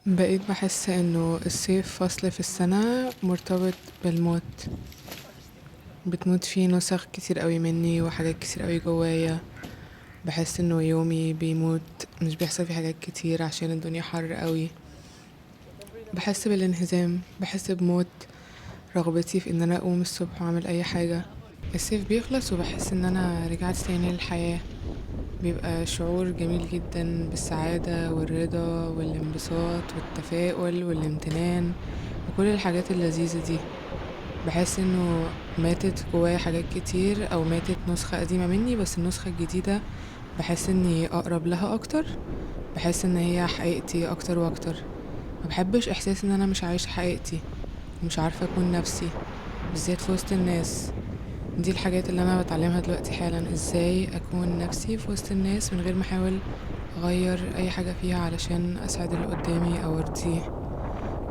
بقيت بحس انه الصيف فصل في السنة مرتبط بالموت. بتموت فيه نسخ كتير قوي مني وحاجات كتير قوي جوايا. بحس انه يومي بيموت، مش بيحصل فيه حاجات كتير عشان الدنيا حر قوي. بحس بالانهزام، بحس بموت رغبتي في ان انا اقوم الصبح واعمل اي حاجة. الصيف بيخلص وبحس ان انا رجعت تاني للحياة. بيبقى شعور جميل جدا بالسعادة والرضا والانبساط والتفاؤل والامتنان وكل الحاجات اللذيذة دي. بحس انه ماتت جوايا حاجات كتير او ماتت نسخة قديمة مني، بس النسخة الجديدة بحس اني اقرب لها اكتر. بحس ان هي حقيقتي اكتر واكتر. ما بحبش احساس ان انا مش عايشة حقيقتي ومش عارفة اكون نفسي، بالذات في وسط الناس. دي الحاجات اللي انا بتعلمها دلوقتي حالا، ازاي اكون نفسي في وسط الناس من غير ما احاول اغير اي حاجة فيها علشان اسعد اللي قدامي او ارضيه.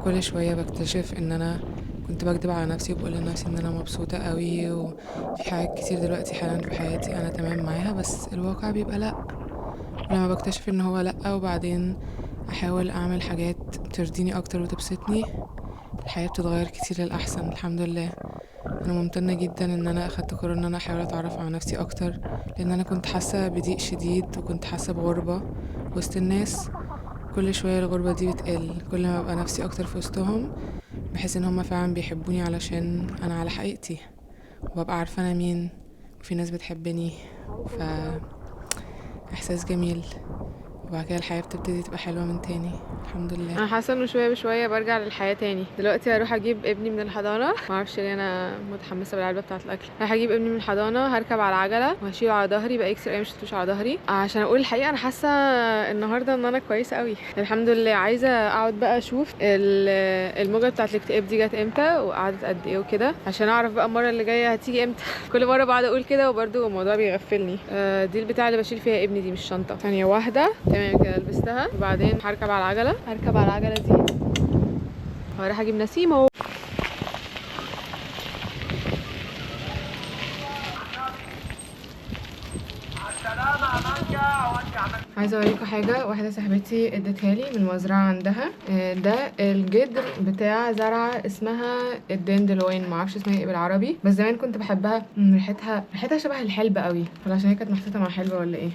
كل شوية بكتشف ان انا كنت بكدب على نفسي وبقول لنفسي ان انا مبسوطة قوي وفي حاجات كتير دلوقتي حالا في حياتي انا تمام معاها، بس الواقع بيبقى لا. ولما بكتشف ان هو لا وبعدين احاول اعمل حاجات ترضيني اكتر وتبسطني، الحياة بتتغير كتير للأحسن الحمد لله. أنا ممتنة جدا إن أنا أخدت قرار إن أنا أحاول أتعرف على نفسي أكتر، لأن أنا كنت حاسة بضيق شديد وكنت حاسة بغربة وسط الناس. كل شوية الغربة دي بتقل كل ما ببقى نفسي أكتر في وسطهم. بحس إن هما فعلا بيحبوني علشان أنا على حقيقتي، وببقى عارفة أنا مين، وفي ناس بتحبني. إحساس جميل. وبعد كده الحياة بتبتدي تبقى حلوة من تاني الحمد لله. انا حاسه انه شويه بشويه برجع للحياه تاني. دلوقتي هروح اجيب ابني من الحضانه، ما اعرفش ليه انا متحمسه بالعلبه بتاعه الاكل. راح اجيب ابني من الحضانه، هركب على العجله وهشيله على ظهري. بقى كتير قوي مشيتوش على ظهري. عشان اقول الحقيقه انا حاسه النهارده ان انا كويسه قوي الحمد لله. عايزه اقعد بقى اشوف الموجه بتاعه الاكتئاب دي جت امتى وقعدت قد ايه وكده، عشان اعرف بقى المره اللي جايه هتيجي امتى. كل مره بقعد اقول كده وبرده الموضوع بيغفلني. دي البتاعه اللي بشيل فيها ابني، دي مش شنطه. ثانيه واحده، تمام كده لبستها. وبعدين هركب على العجله دي وهروح اجيب نسيمه. عايزه اوريكم حاجه واحده صاحبتي ادتها لي من المزرعه عندها. ده الجدر بتاع زرعه اسمها الدندلوين، معرفش اسمها ايه بالعربي، بس زمان كنت بحبها. ريحتها شبه الحلبة قوي، ولا عشان هي كانت محطوطه مع حلبة ولا ايه؟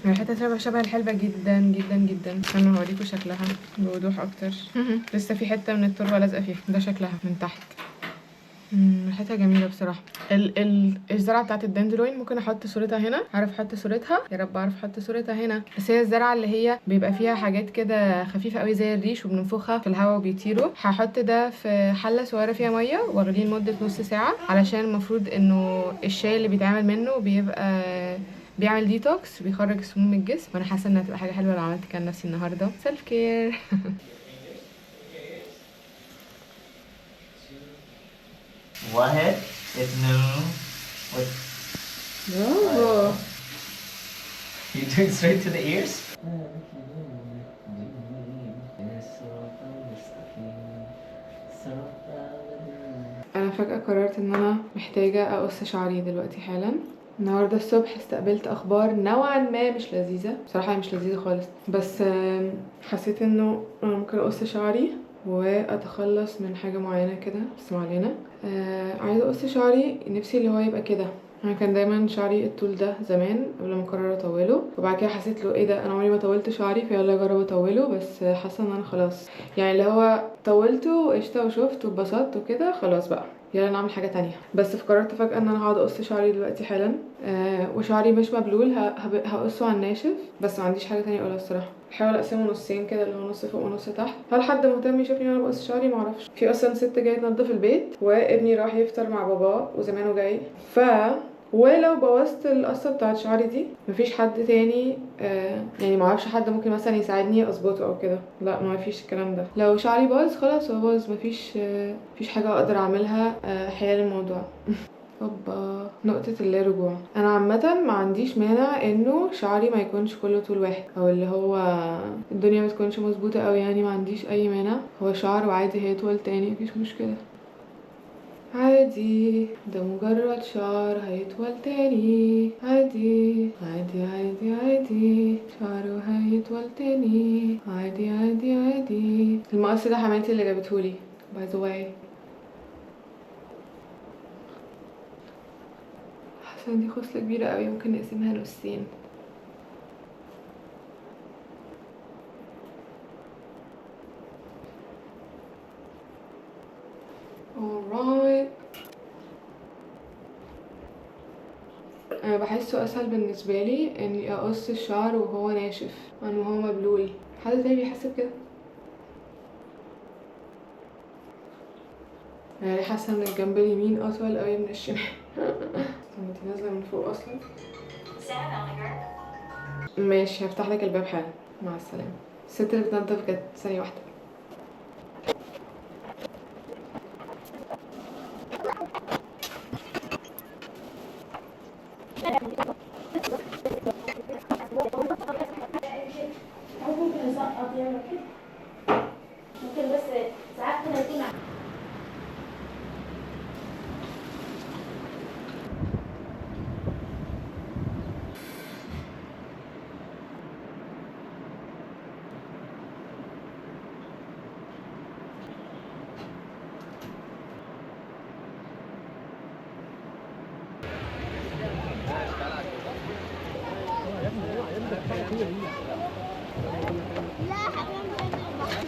ريحتها شبه الحلبة جدا جدا جدا. انا هوريكم شكلها بوضوح اكتر. لسه في حته من التربه لازقه فيها، ده شكلها من تحت. ريحتها جميله بصراحه. الزرعه بتاعت الدندروين ممكن احط صورتها هنا، عارف احط صورتها؟ يا رب اعرف احط صورتها هنا. بس هي الزرعه اللي هي بيبقى فيها حاجات كده خفيفه قوي زي الريش وبننفخها في الهواء وبيطيروا. هحط ده في حله صغيره فيها ميه واغليه لمده نص ساعه، علشان المفروض انه الشاي اللي بيتعمل منه بيبقى بيعمل ديتوكس، بيخرج السموم من الجسم. وانا حاسه انها هتبقى حاجه حلوه لو عملت كده لنفسي النهارده. سيلف كير. واحد اتنين with برافو. you doing straight to the ears. انا فجأة قررت ان انا محتاجة اقص شعري دلوقتي حالا. النهاردة الصبح استقبلت اخبار نوعا ما مش لذيذة بصراحة، هي مش لذيذة خالص، بس حسيت انه انا ممكن اقص شعري واتخلص من حاجة معينة كده، بس ما علينا. عايزة اقص شعري، نفسي اللي هو يبقى كده. انا كان دايما شعري الطول ده زمان قبل ما اقرر اطوله، وبعد كده حسيت له ايه ده، انا عمري ما طولت شعري فيلا اجرب اطوله. بس حاسه ان انا خلاص يعني اللي هو طولته وقشطه وشفت واتبسطت وكده، خلاص بقى يلا نعمل حاجه تانية. بس قررت فجاه ان انا هقعد اقص شعري دلوقتي حالا. وشعري مش مبلول، هقصه على الناشف، بس ما عنديش حاجه تانية اقولها الصراحه. بحاول اقسمه نصين كده، اللي هو نص فوق ونص تحت. هل حد مهتم يشوفني وانا بقص شعري؟ معرفش. في اصلا ست جايه تنظف البيت وابني راح يفطر مع باباه وزمانه جاي، ولو بوظت القصه بتاعت شعري دي مفيش حد تاني يعني معرفش حد ممكن مثلا يساعدني اظبطه او كده. لا مفيش الكلام ده. لو شعري باظ خلاص هو باظ، مفيش حاجه اقدر اعملها حيال الموضوع. اوبا، نقطة اللا رجوع. انا عامة ما عنديش مانع انه شعري ما يكونش كله طول واحد، او اللي هو الدنيا ما تكونش مظبوطة اوي، يعني ما عنديش اي مانع. هو شعر وعادي هيطول تاني، مفيش مشكلة. عادي، ده مجرد شعر هيطول تاني. عادي عادي عادي عادي، شعره هيطول تاني. عادي عادي عادي. المقص ده حماتي اللي جابتهولي by the way. حاسه دي خصلة كبيرة قوي، ممكن نقسمها نصين. alright. انا بحسه اسهل بالنسبه لي اني اقص الشعر وهو ناشف عن وهو مبلول. حد تاني بيحس بكده؟ يعني حاسه ان الجنب اليمين اطول قوي من الشمال. انتي نازله من فوق اصلا. ماشي، هفتح لك الباب حالا. مع السلامه. الست اللي بتنضف جت ثانيه واحده. ممكن نسقط يعمل كده، ممكن بس ساعات كده يكون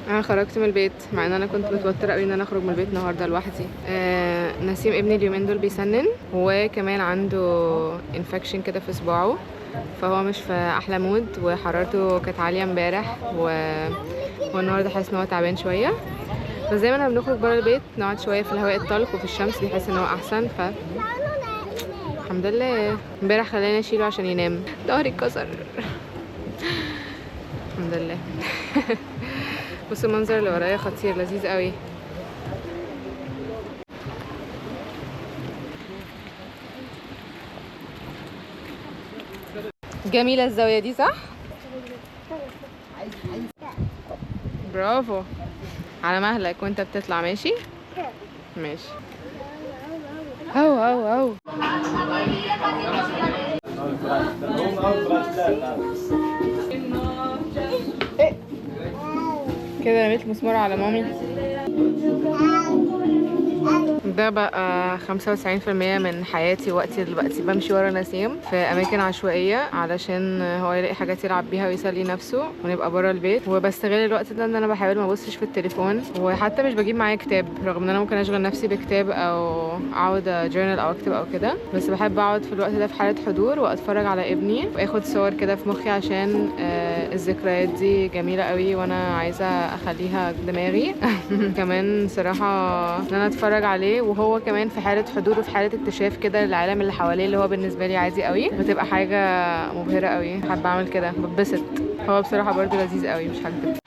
انا خرجت من البيت مع ان انا كنت متوتره قوي ان انا اخرج من البيت النهارده لوحدي. نسيم ابني اليومين دول بيسنن، وكمان عنده انفكشن كده في صباعه، فهو مش في احلى مود، وحرارته كانت عاليه امبارح والنهارده حاسس ان هو تعبان شويه. بس دايما لما بنخرج بره البيت نقعد شويه في الهواء الطلق وفي الشمس بيحس ان هو احسن. الحمد لله. امبارح خلاني اشيله عشان ينام، ظهري اتكسر. الحمد لله. بصوا المنظر اللي ورايا خطير، لذيذ قوي. جميلة الزاوية دي صح؟ برافو. على مهلك وانت بتطلع. ماشي ماشي. او ايه كده رميت مسمار على مامي. ده بقى 95% من حياتي وقتي دلوقتي بمشي ورا نسيم في اماكن عشوائيه علشان هو يلاقي حاجات يلعب بيها ويسلي نفسه ونبقى بره البيت. وبستغل الوقت ده ان انا بحاول ما ابصش في التليفون، وحتى مش بجيب معايا كتاب رغم ان انا ممكن اشغل نفسي بكتاب او اقعد جورنال او اكتب او كده. بس بحب اقعد في الوقت ده في حاله حضور واتفرج على ابني واخد صور كده في مخي عشان الذكريات دي جميله قوي وانا عايزه اخليها دماغي. كمان صراحه ان انا اتفرج عليه وهو كمان في حاله حضور وفي حاله اكتشاف كده للعالم اللي حواليه اللي هو بالنسبه لي عادي قوي، بتبقى حاجه مبهره قوي. حابه اعمل كده، بتبسط. هو بصراحه برضو لذيذ قوي مش هكدب.